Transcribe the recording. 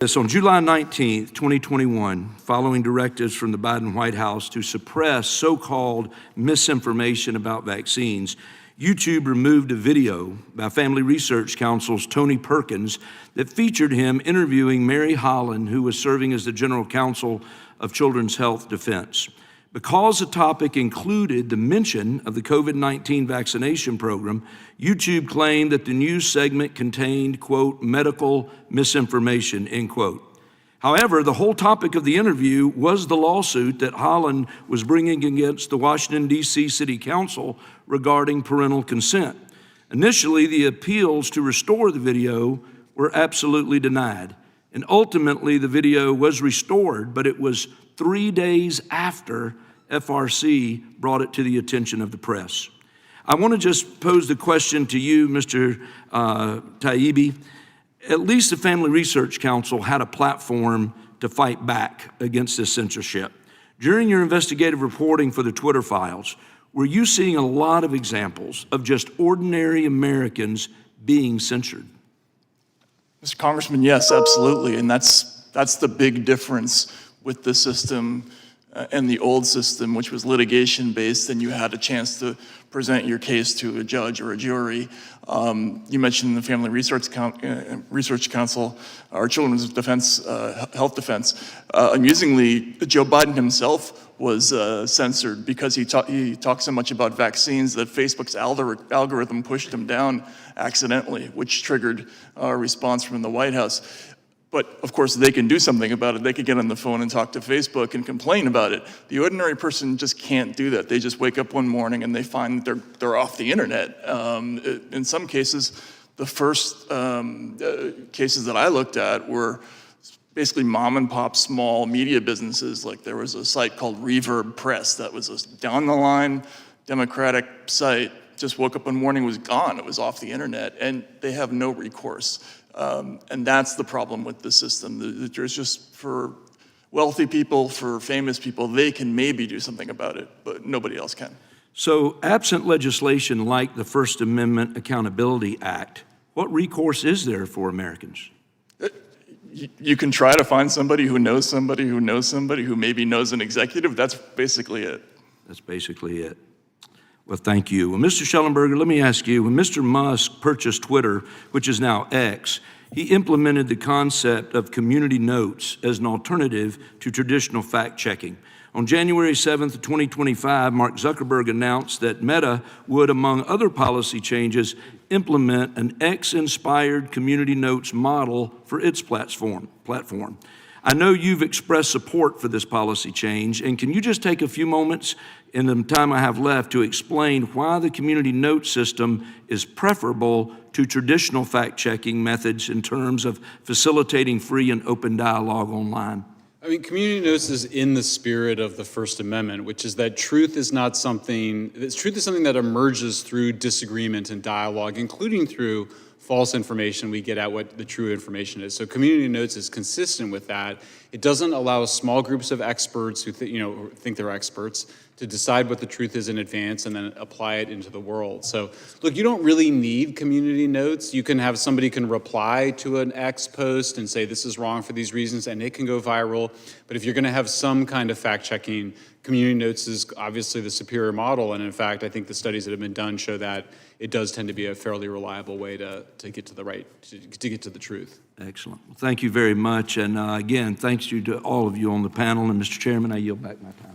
This on July 19th, 2021, following directives from the Biden White House to suppress so-called misinformation about vaccines, YouTube removed a video by Family Research Council's Tony Perkins that featured him interviewing Mary Holland, who was serving as the General Counsel of Children's Health Defense. Because the topic included the mention of the COVID-19 vaccination program, YouTube claimed that the news segment contained, quote, medical misinformation, end quote. However, the whole topic of the interview was the lawsuit that Holland was bringing against the Washington, D.C. City Council regarding parental consent. Initially, the appeals to restore the video were absolutely denied. And ultimately, the video was restored, but it was 3 days after FRC brought it to the attention of the press. I want to just pose the question to you, Mr. Taibbi. At least the Family Research Council had a platform to fight back against this censorship. During your investigative reporting for the Twitter files, were you seeing a lot of examples of just ordinary Americans being censored? Mr. Congressman, yes, absolutely, and that's the big difference with the system and the old system, which was litigation-based, and you had a chance to present your case to a judge or a jury. You mentioned the Family Research Council, or Children's Defense, Health Defense. Amusingly, Joe Biden himself was censored because he talked so much about vaccines that Facebook's algorithm pushed him down accidentally, which triggered a response from the White House. But of course, they can do something about it. They could get on the phone and talk to Facebook and complain about it. The ordinary person just can't do that. They just wake up one morning and they find that they're off the internet. In some cases, the first cases that I looked at were basically mom and pop small media businesses. Like there was a site called Reverb Press that was a down the line Democratic site. Just woke up one morning, was gone. It was off the internet, and they have no recourse. And that's the problem with the system. There's just, for wealthy people, for famous people, they can maybe do something about it, but nobody else can. So absent legislation like the First Amendment Accountability Act, what recourse is there for Americans? You can try to find somebody who knows somebody who knows somebody who maybe knows an executive. That's basically it. That's basically it. Well, thank you. Well, Mr. Schellenberger, let me ask you, when Mr. Musk purchased Twitter, which is now X, he implemented the concept of community notes as an alternative to traditional fact-checking. On January 7th, 2025, Mark Zuckerberg announced that Meta would, among other policy changes, implement an X-inspired community notes model for its platform. I know you've expressed support for this policy change, and can you just take a few moments in the time I have left to explain why the community note system is preferable to traditional fact-checking methods in terms of facilitating free and open dialogue online? I mean, community notes is in the spirit of the First Amendment, which is that truth is something that emerges through disagreement and dialogue, including through false information. We get at what the true information is. So community notes is consistent with that. It doesn't allow small groups of experts who think they're experts to decide what the truth is in advance and then apply it into the world. So look, you don't really need community notes. You can have somebody can reply to an X post and say this is wrong for these reasons, and it can go viral. But if you're going to have some kind of fact checking, community notes is obviously the superior model. And in fact, I think the studies that have been done show that it does tend to be a fairly reliable way to get to the truth. Excellent. Well, thank you very much. And again, thanks to all of you on the panel. And Mr. Chairman, I yield back my time.